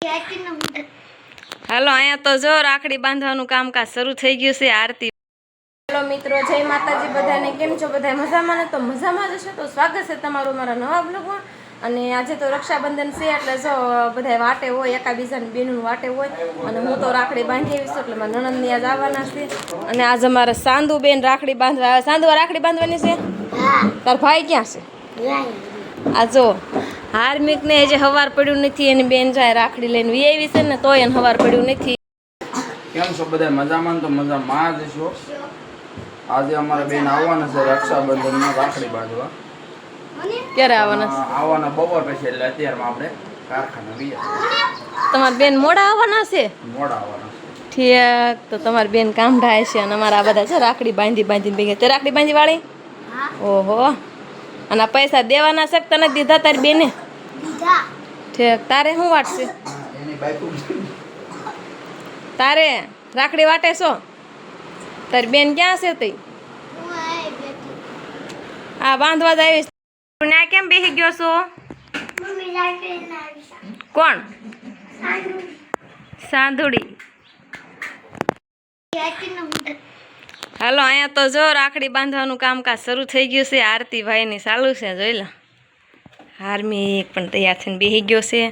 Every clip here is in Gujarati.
હાલો અહીંયા તો જો રાખડી બાંધવાનું કામકાજ શરૂ થઈ ગયું છે આરતી। હેલો મિત્રો, જય માતાજી બધાને। કેમ છો બધા? મજામાં ને? તો મજામાં જ હશો તો સ્વાગત છે તમારું મારા નવા બ્લોગમાં। અને આજે તો રક્ષાબંધન છે એટલે જો બધા વાટે હોય, એકાબીજાની બેનું વાટે હોય। અને હું તો રાખડી બાંધી આવીશ એટલે મારા નણંદની આજ આવવાના છે। અને આજ અમારે સાંદુ બેન રાખડી બાંધવા આવે। સાંદુ રાખડી બાંધવાની છે? તાર ભાઈ ક્યાં છે? આ જો હાર્મિક ને જે હવાર પડ્યું નથી, એની બેન જાય રાખડી લઈને એવી છે ને તોય એને હવાર પડ્યું નથી। કેમ છો બધા? મજામાં? તો મજામાં જ છો। આજે અમારે બેન આવવાના છે રક્ષાબંધનમાં રાખડી બાંધવા। ક્યારે આવવાના? આવવાના બપોર પછી, એટલે અત્યારમાં આપણે કારખાને ગયા। તમારા બેન મોડા આવવાના છે? મોડા આવવાના છે। ઠીક, તો તમારી બેન કામઢા છે અને અમારા બધા છે રાખડી બાંધીને ભેગા। તે રાખડી બાંધી વાળી? ઓહો, અને પૈસા દેવાના છે કે તને દીધા તારી બેને? ઠીક, તારે શું વાટશે? તારે રાખડી વાટે છો? તારી બેન ક્યાં છે? તઈ આ બાંધવા જ આવીશ। ના કેમ બેસી ગયો છો? કોણ? સાંધુડી। હાલો અહીંયા તો જો રાખડી બાંધવાનું કામકાજ શરૂ થઈ ગયું છે આરતી ભાઈની ચાલુ છે। જોઈ લો, હાર્મિક પણ તૈયાર થઈને બેસી ગયો છે।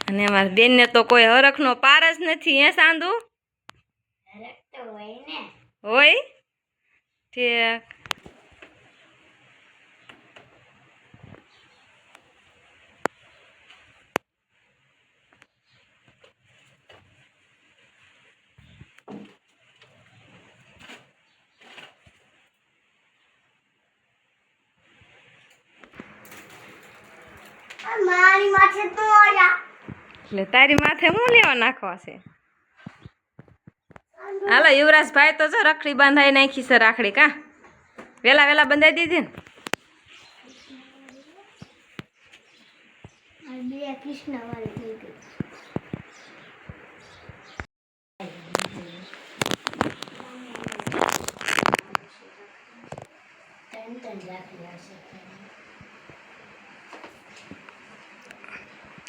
અને અમારા બેનને તો કોઈ હરખનો પાર જ નથી। હે સાંધુ? હોય ઠીક। મારી માથે તો એટલે તારી માથે હું લેવા નાખવા છે? હાલો યુવરાજભાઈ તો જો રાખડી બાંધાઈ નાખી છે રાખડી। કા વેલા વેલા બંધાઈ દીધી ને? બે કૃષ્ણ વાળી થઈ ગઈ।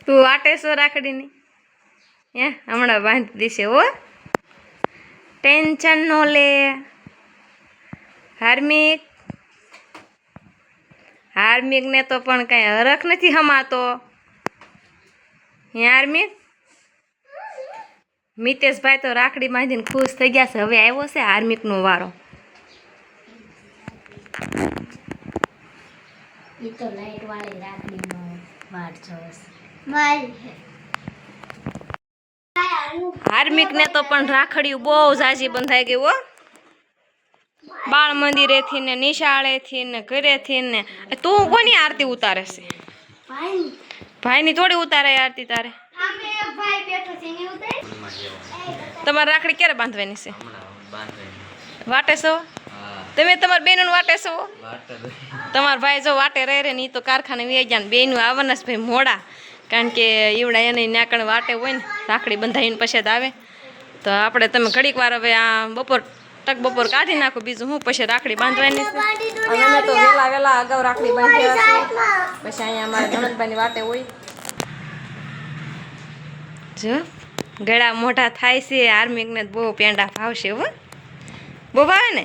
તું વાટે છો રાખડીની? હે હમણાં બાંધી દેશે હો, ટેન્શન નો લે। હાર્મિક, હાર્મિક ને તો પણ કઈ હરખ નથી હમાતો। હે હાર્મિક? મિતેશભાઈ તો રાખડી બાંધીને ખુશ થઈ ગયા છે। હવે આવ્યો છે હાર્મિકનો વારો। એ તો લાઈટ વાળી રાખડીનો વાટ જોવે છે મારી। હાર્મિક ને તો પણ રાખડીઓ બહુ ઝાઝી બંધાઈ ગઈ હો। બાળ મંદિરેથી ને નિશાળેથી ને ઘરેથી ને। તું કોની આરતી ઉતારે છે? ભાઈની થોડી ઉતારે આરતી તારે। તમારે રાખડી ક્યારે બાંધવાની છે? વાટે છો તમે? તમારા બેનું વાટે છો? તમારા ભાઈ જો વાટે રહે ને, એ તો કારખાને વી ગયા ને બેનું આવવાના છે ભાઈ મોડા। કારણ કે એવડા એને નાકણ વાટે હોય ને રાખડી બંધાઈને પછી જ આવે। તો આપણે તમે ઘડીક વાર હવે આ બપોર કાઢી નાખો, બીજું હું પછી રાખડી બાંધવાની છે। અને અમે તો વેલા વેલા અગાઉ રાખડી બાંધ્યા છે, પછી અહીંયા અમારા નણંદભાઈની વાટે હોય। જો ગળા મોઢા થાય છે। હાર્મિકને બહુ પેંડા ભાવશે હો। બહુ ભાવે ને?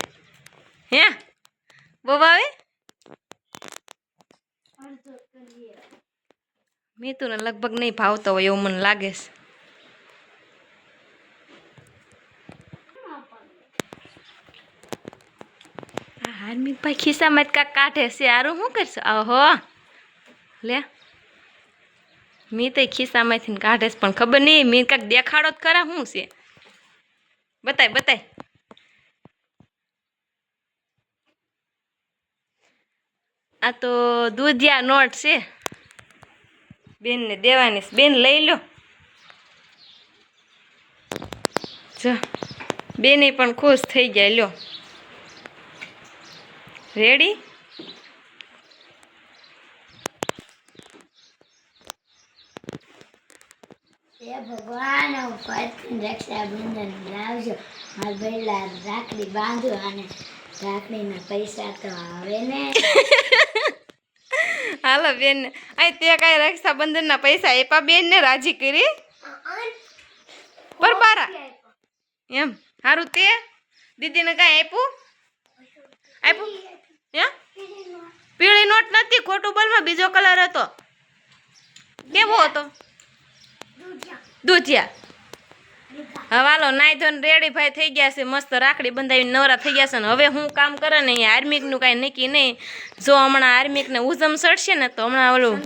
હે બહુ ભાવે? મીતુને લગભગ નહીં ભાવતો હોય એવું મને લાગે છે। હાર્મિકભાઈ ખિસ્સામાં જ કાંક કાઢે છે। આરું શું કરશે? ઓહો લે, મી તો ખિસ્સામાંથી કાઢે છે પણ ખબર નહીં મી કાંક દેખાડો જ ખરા શું છે? બતાય બતાય। આ તો દૂધિયા નોટ છે, બેનને દેવાની છે। બેન લઈ લો। જો બેને પણ ખુશ થઈ જાય। લ્યો રેડી? ભગવાન રક્ષાબંધન લાવજો, મારા બેલા રાખડી બાંધો અને રાખડીના પૈસા તો આવે ને। હાલો બેન, અહીં તે કાંઈ રક્ષાબંધનના પૈસા આપ્યા બેનને રાજી કરી? પરબારા એમ સારું તે દીદીને કાંઈ આપ્યું હે પીળી નોટ નથી ખોટું બોલમાં બીજો કલર હતો કેવો હતો દૂધિયા હવાલો નાઈ ધોઈને રેડી ભાઈ થઈ ગયા છે મસ્ત રાખડી બંધાવીને નવરા થઈ ગયા છે ને હવે હું કામ કરે ને અહીંયા આર્મિકનું કાંઈ નક્કી નહીં જો હમણાં આર્મિકને ઉજમ ચડશે ને તો હમણાં ઓલું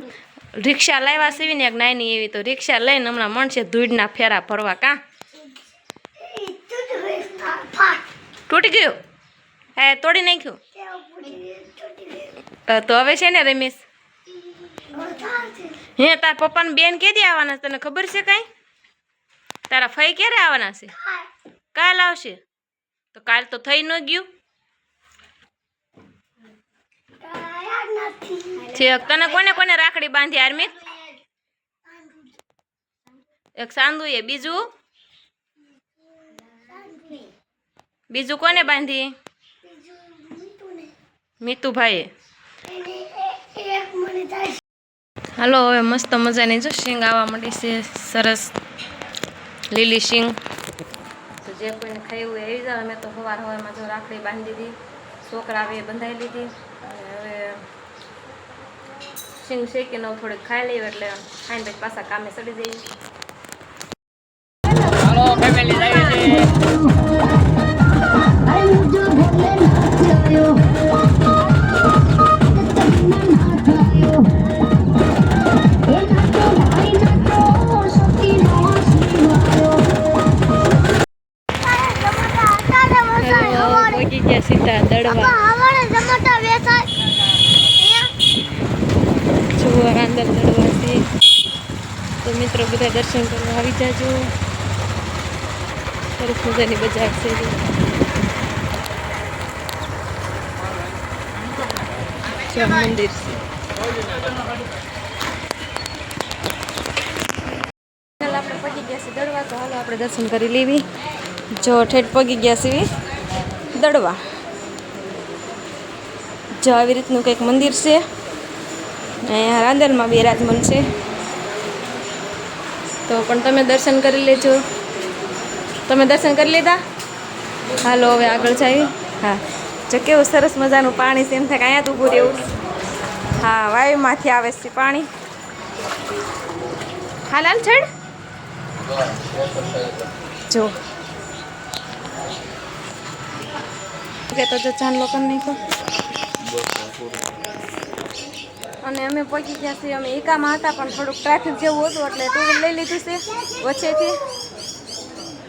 રિક્ષા લાવ્યા છે ને એક નાની એવી તો રિક્ષા લઈને હમણાં મળશે ધૂળના ફેરા ફરવા કાં તૂટી ગયું હે તોડી નાખ્યું તો હવે છે ને રમેશ હે તાર પપ્પાને બેન કેદી આવવાના તને ખબર છે કાંઈ તારા ફઈ ક્યારે આવવાના છે કાલ આવશે તો કાલ તો થઈ ન ગયું ઠીક તને કોને કોને રાખડી બાંધી આર્મિક એક સાંદુ એ બીજું કોને બાંધી મીતુભાઈએ હાલો હવે મસ્ત મજાની જો શીંગ આવવા માંડી છે સરસ લીલી શીંગ તો જે કોઈને ખાવું હોય આવી જાવ મેં તો સવારમાં જો રાખડી બાંધી દીધી છોકરા આવે બંધાઈ લીધી અને હવે શીંગ શેકીને થોડીક ખાઈ લઈએ એટલે ખાઈને પછી પાછા કામે ચડી જઈએ હાલો ફેમિલી જઈએ પહોંચી ગયા સીધા દડવા જુઓ રાંદલ દડવા છે તો મિત્રો બધા દર્શન કરવા આવી જાજો સરસ મજાની બજાર છે મંદિર છે આપણે પગી ગયા છે દડવા તો હાલો આપણે દર્શન કરી લેવી જો ઠેઠ પગી ગયા છે દડવા જો આવી રીતનું કંઈક મંદિર છે અહીંયા રાંદલમાં બિરાજમાન છે તો પણ તમે દર્શન કરી લેજો તમે દર્શન કરી લીધા હાલો હવે આગળ જઈએ હા જો કેવું સરસ મજાનું પાણી છે એમ થાય કે અહીંયા તો ઊભું રહેવું હા વાયુમાંથી આવે છે પાણી હાલ હાલ છેડ જો કે તો જાન લોકો નહીં કહો અને અમે પહોંચી ગયા છીએ અમે એકામાં હતા પણ થોડુંક ટ્રાફિક જેવું હતું એટલે ટુ વ્હીલ લઈ લીધું છે વચ્ચેથી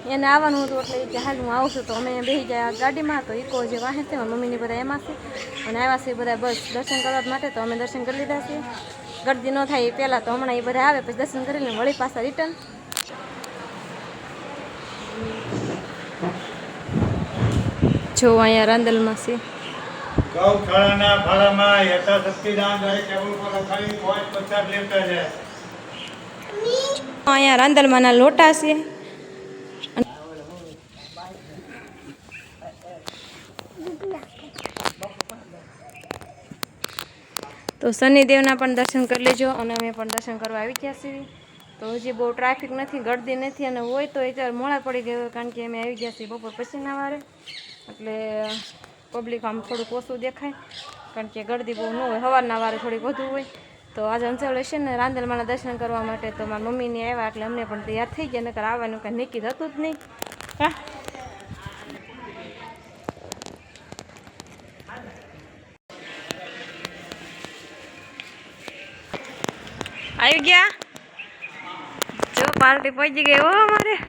એને આવવાનું હતું એટલે કે હાલ હું આવું છું તો અમે બેસી ગયા ગાડીમાં તો ઇકો જે વાહન છે મમ્મીની બધા એમાં છે અને આવ્યા છે બધા બસ દર્શન કરવા માટે તો અમે દર્શન કરી લીધા છે ગરદી ન થાય એ પહેલાં તો હમણાં એ બધા આવે પછી દર્શન કરીને વળી પાછા રિટર્ન જો અહીંયા રાંદલમાં છે ગૌશાળાના ભાડામાં યથાશક્તિદાન દરેક ટેબલ પર રખાવી 50 લેતા છે. અહીંયા રાંદલમાંના લોટા છે તો શનિદેવના પણ દર્શન કરી લેજો અને અમે પણ દર્શન કરવા આવી ગયા છીએ તો હજી બહુ ટ્રાફિક નથી ગળદી નથી અને હોય તો અત્યારે મોડા પડી ગયો કારણ કે અમે આવી ગયા છીએ બપોર પછીના વારે એટલે પબ્લિક આમ થોડુંક ઓછું દેખાય કારણ કે ગળદી બહુ ન હોય સવારના વારે થોડીક વધુ હોય તો આજે અંચળ હશે ને રાંદલમાંના દર્શન કરવા માટે તો મારા મમ્મીને આવ્યા એટલે અમને પણ તૈયાર થઈ ગયા નકર આવવાનું કાંઈ નક્કી થતું જ નહીં હા આવી ગયા જો પાર્ટી પહોંચી ગઈ હો અમારે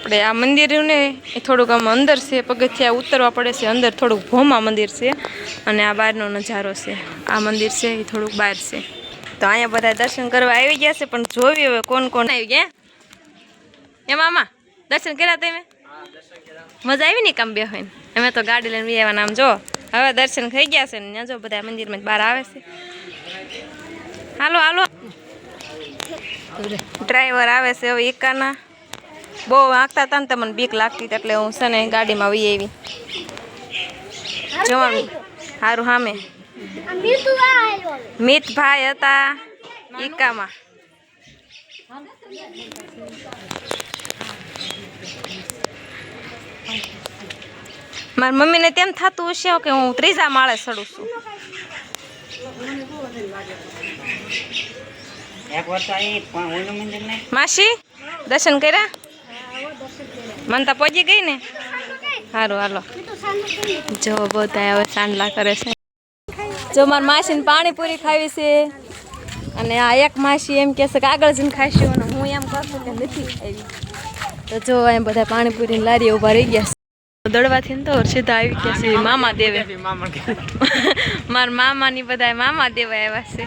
આપણે આ મંદિર ને એ થોડુંક આમ અંદર છે પગથિયા ઉતરવા પડે છે અંદર થોડુંક ભોમા મંદિર છે અને આ બહારનો નજારો છે આ મંદિર છે એ થોડુંક બહાર છે તો અહીંયા બધા દર્શન કરવા આવી ગયા છે પણ જોવી હવે કોણ કોણ આવી ગયા એ મામા દર્શન કર્યા તમે મજા આવી ને કામ બે હોય અમે તો ગાડી લઈને આવ્યા નામ જો હવે દર્શન થઈ ગયા છે ને ત્યાં જો બધા મંદિરમાં બહાર આવે છે હાલો હાલો ડ્રાઈવર આવે છે હવે એકાના બહુ આંકતા હતા ને તો મને બીક લાગતી હતી એટલે હું છે ને ગાડીમાં વહી આવી જોવાનું સારું સામે મિતભાઈ હતા ઈકામાં મારી મમ્મીને તેમ થતું હશે કે હું ત્રીજા માળે ચડું છું. માસી દર્શન કર્યા? મનતા પહોંચી ગઈ ને? સારું હાલો. જો બધા હવે સાંડલા કરે છે. જો મારી માસીને પાણીપુરી ખાવી છે અને આ એક માસી એમ કહેશે કે આગળ જઈને ખાઈશું અને હું એમ કહું કે નથી આવી. તો જો અહીંયા બધા પાણીપુરીની લારીએ ઊભા રહી ગયા છે. દડવાથી ને તો સીધા આવી ગયા છે મામા દેવે. મારા મામાની બધા મામા દેવા આવ્યા છે.